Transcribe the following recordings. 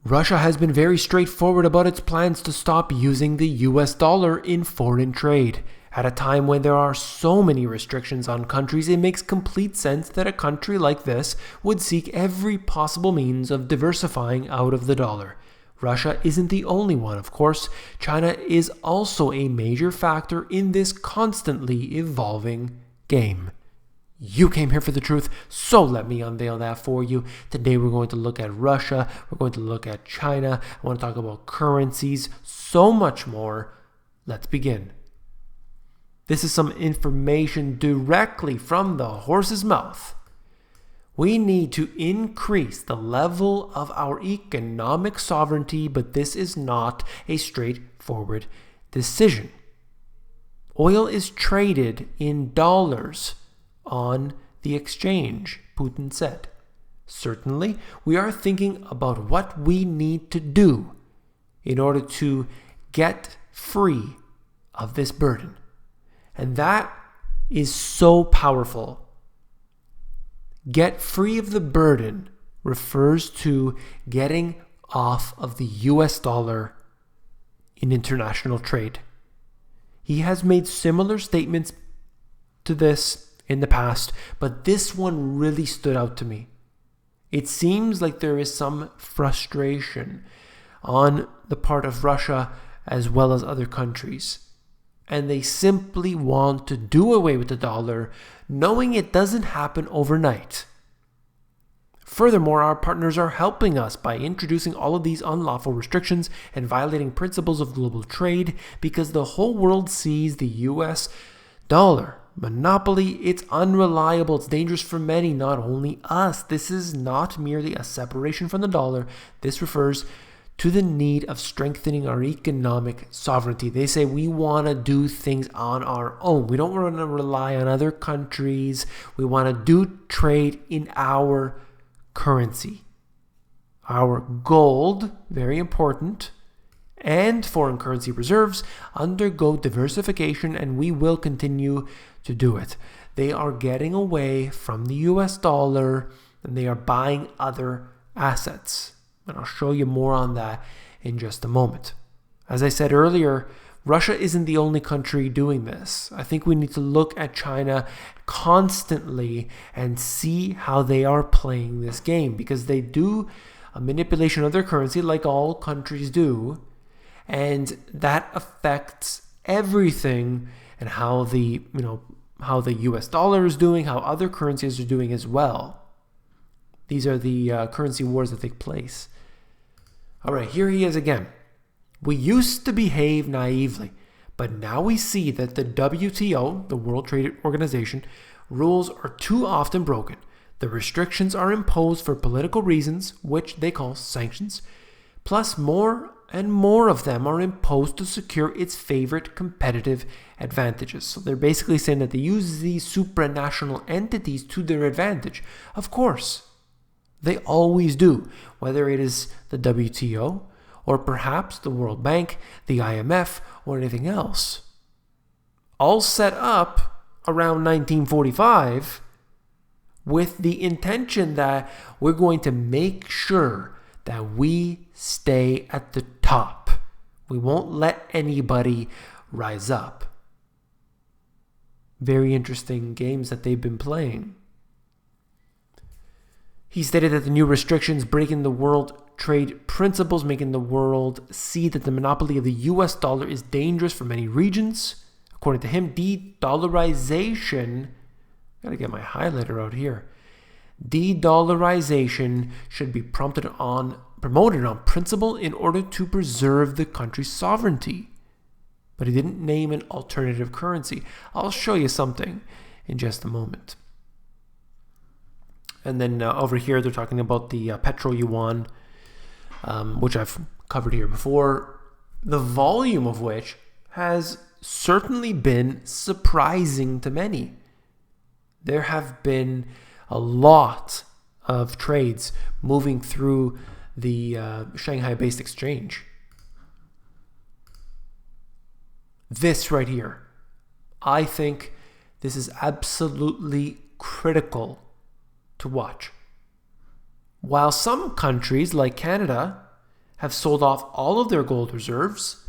Russia has been very straightforward about its plans to stop using the US dollar in foreign trade. At a time when there are so many restrictions on countries, it makes complete sense that a country like this would seek every possible means of diversifying out of the dollar. Russia isn't the only one, of course. China is also a major factor in this constantly evolving game. You came here for the truth, so let me unveil that for you. Today we're going to look at Russia, we're going to look at China, I want to talk about currencies, so much more. Let's begin. This is some information directly from the horse's mouth. We need to increase the level of our economic sovereignty, but this is not a straightforward decision. Oil is traded in dollars on the exchange, Putin said. Certainly, we are thinking about what we need to do in order to get free of this burden. And that is so powerful. Get free of the burden refers to getting off of the US dollar in international trade. He has made similar statements to this in the past, but this one really stood out to me. It seems like there is some frustration on the part of Russia as well as other countries. And they simply want to do away with the dollar, knowing it doesn't happen overnight. Furthermore, our partners are helping us by introducing all of these unlawful restrictions and violating principles of global trade because the whole world sees the US dollar monopoly. It's unreliable, it's dangerous for many, not only us. This is not merely a separation from the dollar. This refers to the need of strengthening our economic sovereignty. They say we want to do things on our own. We don't want to rely on other countries. We want to do trade in our currency. Our gold, very important, and foreign currency reserves undergo diversification, and we will continue to do it. They are getting away from the US dollar and they are buying other assets. And I'll show you more on that in just a moment. As I said earlier, Russia isn't the only country doing this. I think we need to look at China constantly and see how they are playing this game, because they do a manipulation of their currency like all countries do, and that affects everything and how the US dollar is doing, how other currencies are doing as well. These are the currency wars that take place. All right, here he is again. We used to behave naively, but now we see that the WTO, the World Trade Organization, rules are too often broken. The restrictions are imposed for political reasons, which they call sanctions, plus more and more of them are imposed to secure its favorite competitive advantages. So they're basically saying that they use these supranational entities to their advantage. Of course, they always do, whether it is the WTO or perhaps the World Bank, the IMF, or anything else. All set up around 1945 with the intention that we're going to make sure that we stay at the top. We won't let anybody rise up. Very interesting games that they've been playing. He stated that the new restrictions breaking the world trade principles, making the world see that the monopoly of the US dollar is dangerous for many regions. According to him, de-dollarization, gotta get my highlighter out here. De-dollarization should be promoted on principle in order to preserve the country's sovereignty. But he didn't name an alternative currency. I'll show you something in just a moment. And then over here, they're talking about the petro yuan, which I've covered here before, the volume of which has certainly been surprising to many. There have been a lot of trades moving through the Shanghai-based exchange. This right here, I think this is absolutely critical to watch. While some countries like Canada have sold off all of their gold reserves.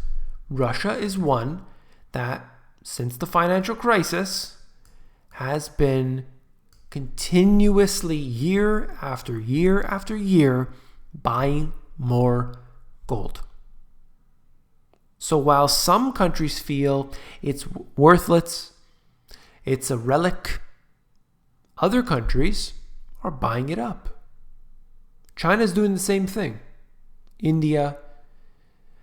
Russia is one that, since the financial crisis, has been continuously year after year after year buying more gold. So while some countries feel it's worthless, it's a relic, other countries are buying it up. China's doing the same thing. India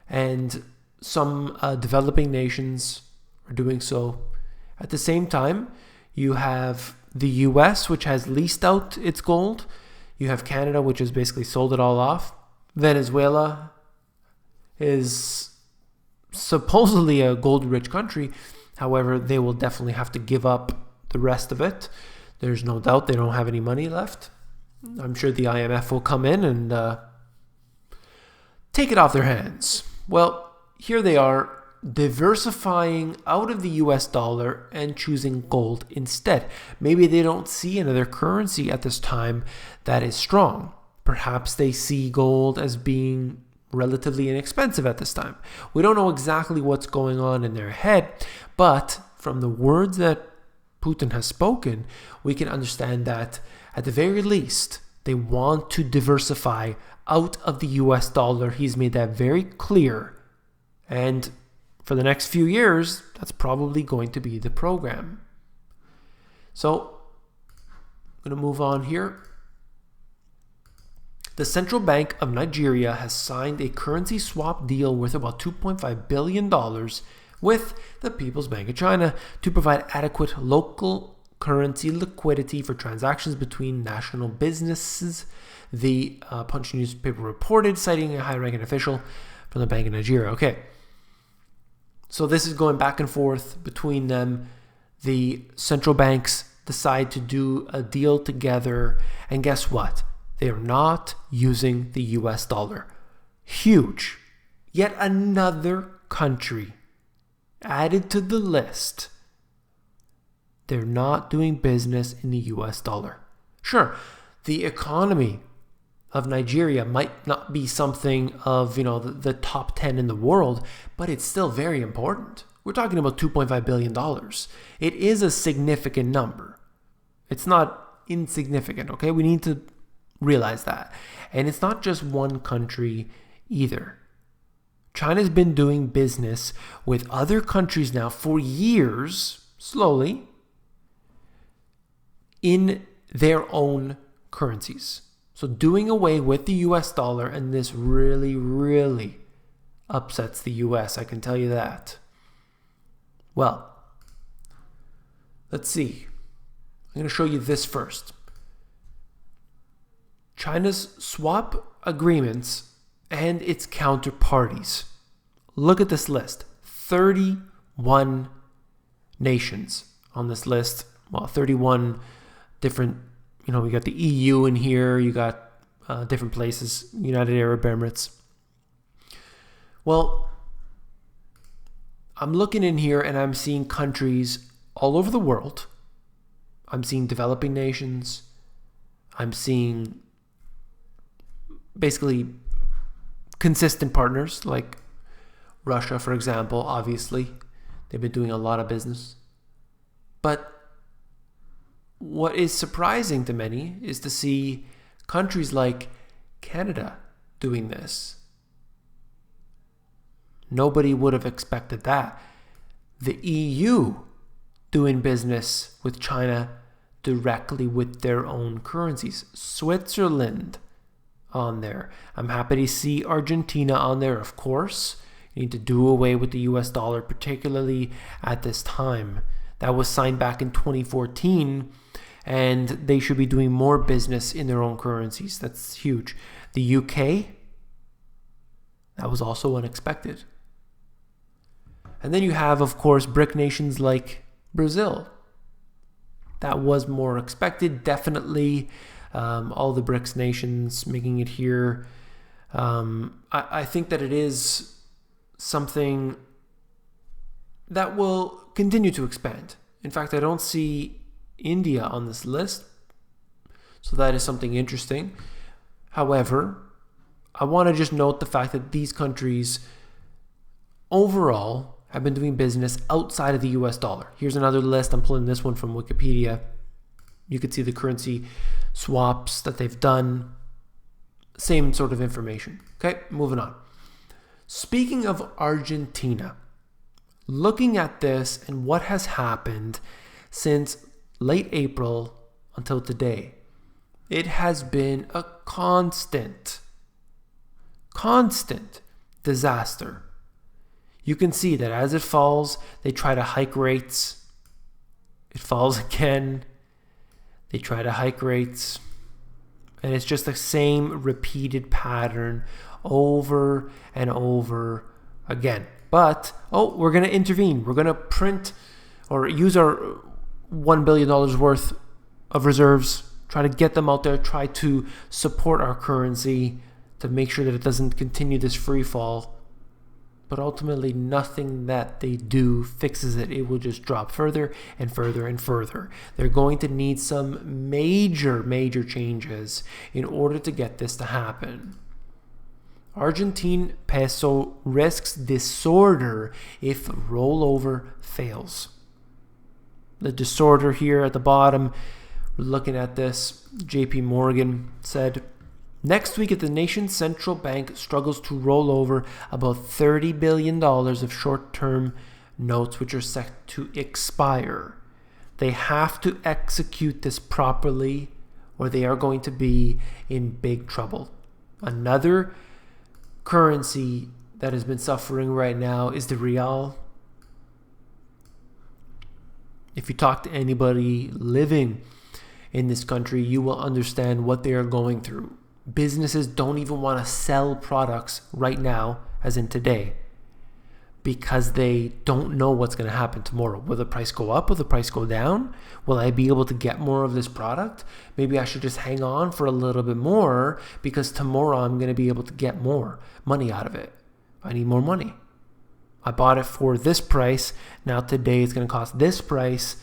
and some developing nations are doing so. At the same time, you have the US, which has leased out its gold. You have Canada, which has basically sold it all off. Venezuela is supposedly a gold-rich country. However, they will definitely have to give up the rest of it. There's no doubt they don't have any money left. I'm sure the IMF will come in and take it off their hands. Well, here they are, diversifying out of the US dollar and choosing gold instead. Maybe they don't see another currency at this time that is strong. Perhaps they see gold as being relatively inexpensive at this time. We don't know exactly what's going on in their head, but from the words that Putin has spoken, we can understand that at the very least, they want to diversify out of the US dollar. He's made that very clear. And for the next few years, that's probably going to be the program. So, I'm going to move on here. The Central Bank of Nigeria has signed a currency swap deal worth about $2.5 billion with the People's Bank of China to provide adequate local currency liquidity for transactions between national businesses, the Punch newspaper reported, citing a high-ranking official from the Bank of Nigeria. Okay. So this is going back and forth between them. The central banks decide to do a deal together. And guess what? They are not using the US dollar. Huge. Yet another country added to the list. They're not doing business in the US dollar. Sure, the economy of Nigeria might not be something of, the top 10 in the world, but it's still very important. We're talking about $2.5 billion. It is a significant number. It's not insignificant, okay? We need to realize that. And it's not just one country either. China's been doing business with other countries now for years, slowly, in their own currencies. So doing away with the US dollar, and this really, really upsets the US, I can tell you that. Well, let's see. I'm going to show you this first. China's swap agreements and its counterparties. Look at this list. 31 nations on this list. Well, 31 different, we got the EU in here. You got different places, United Arab Emirates. Well, I'm looking in here and I'm seeing countries all over the world. I'm seeing developing nations. I'm seeing basically consistent partners like Russia, for example. Obviously, they've been doing a lot of business. But what is surprising to many is to see countries like Canada doing this. Nobody would have expected that. The EU doing business with China directly with their own currencies. Switzerland on there. I'm happy to see Argentina on there, of course. You need to do away with the US dollar, particularly at this time. That was signed back in 2014, and they should be doing more business in their own currencies. That's huge. The UK, that was also unexpected. And then you have, of course, BRIC nations like Brazil. That was more expected, definitely. All the BRICS nations making it here. I think that it is something that will continue to expand. In fact, I don't see India on this list, so that is something interesting. However, I want to just note the fact that these countries overall have been doing business outside of the US dollar. Here's another list. I'm pulling this one from Wikipedia. You could see the currency swaps that they've done. Same sort of information. Okay, moving on. Speaking of Argentina, looking at this and what has happened since late April until today, it has been a constant disaster. You can see that as it falls, they try to hike rates. It falls again. They try to hike rates. And it's just the same repeated pattern over and over again. But, we're going to intervene. We're going to print or use our $1 billion worth of reserves, try to get them out there, try to support our currency to make sure that it doesn't continue this free fall. But ultimately, nothing that they do fixes it. It will just drop further and further and further. They're going to need some major changes in order to get this to happen. Argentine peso risks disorder if rollover fails. The disorder here at the bottom, we're looking at this. JP Morgan said, next week, if the nation's central bank struggles to roll over about $30 billion of short-term notes which are set to expire, they have to execute this properly or they are going to be in big trouble. Another currency that has been suffering right now is the real. If you talk to anybody living in this country, you will understand what they are going through. Businesses don't even want to sell products right now, as in today, because they don't know what's going to happen tomorrow. Will the price go up? Will the price go down? Will I be able to get more of this product? Maybe I should just hang on for a little bit more because tomorrow I'm going to be able to get more money out of it. I need more money. I bought it for this price. Now today it's going to cost this price.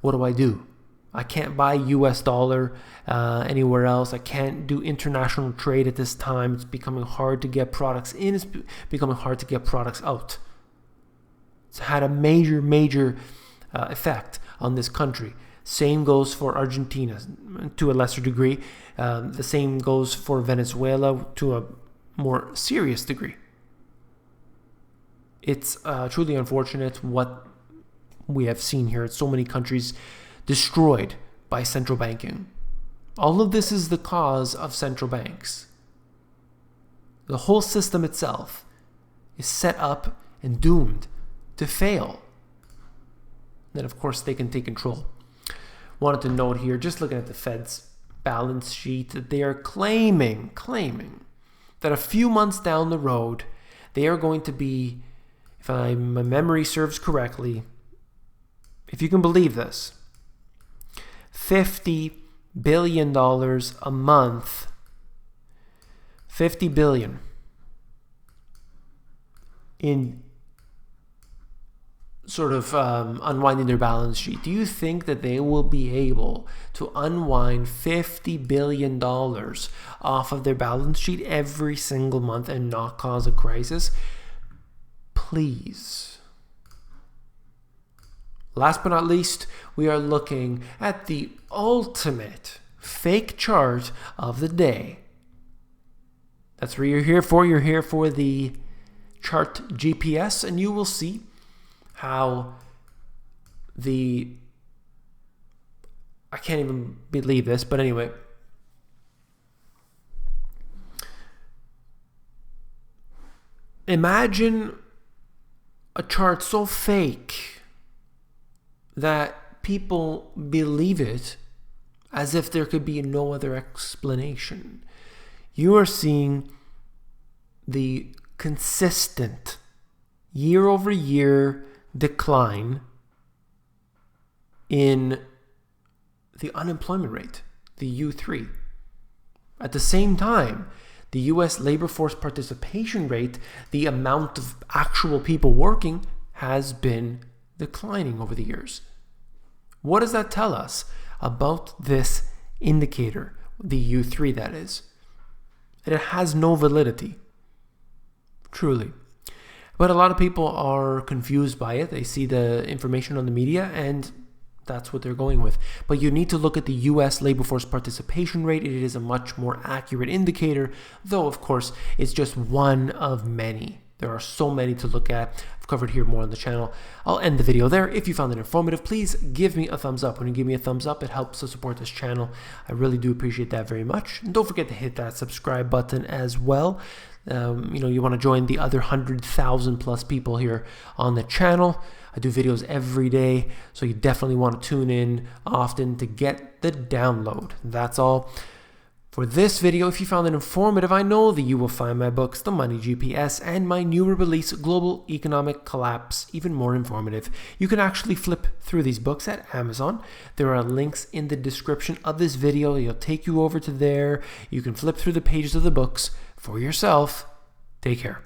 What do? I can't buy US dollar anywhere else. I can't do international trade at this time. It's becoming hard to get products in. It's becoming hard to get products out. It's had a major effect on this country. Same goes for Argentina to a lesser degree. The same goes for Venezuela to a more serious degree. It's truly unfortunate what we have seen here. So many countries destroyed by central banking. All of this is the cause of central banks. The whole system itself is set up and doomed to fail. Then, of course, they can take control. Wanted to note here, just looking at the Fed's balance sheet, that they are claiming that a few months down the road, they are going to be, if my memory serves correctly, if you can believe this, $50 billion a month. $50 billion in sort of unwinding their balance sheet. Do you think that they will be able to unwind $50 billion off of their balance sheet every single month and not cause a crisis? Please. Last but not least, we are looking at the ultimate fake chart of the day. That's what you're here for. You're here for the chart GPS, and you will see how I can't even believe this, but anyway. Imagine a chart so fake that people believe it as if there could be no other explanation. You are seeing the consistent year-over-year decline in the unemployment rate, the U3. At the same time, the U.S. labor force participation rate, the amount of actual people working, has been declining over the years. What does that tell us about this indicator, the U3 that is? and it has no validity. Truly. But a lot of people are confused by it. They see the information on the media and that's what they're going with. But you need to look at the US labor force participation rate. It is a much more accurate indicator, though of course it's just one of many. There are so many to look at. I've covered here more on the channel. I'll end the video there. If you found it informative, please give me a thumbs up. When you give me a thumbs up, it helps to support this channel. I really do appreciate that very much. And don't forget to hit that subscribe button as well. You want to join the other 100,000 plus people here on the channel. I do videos every day, so you definitely want to tune in often to get the download. That's all for this video. If you found it informative, I know that you will find my books, The Money GPS, and my newer release, Global Economic Collapse, even more informative. You can actually flip through these books at Amazon. There are links in the description of this video. It'll take you over to there. You can flip through the pages of the books for yourself. Take care.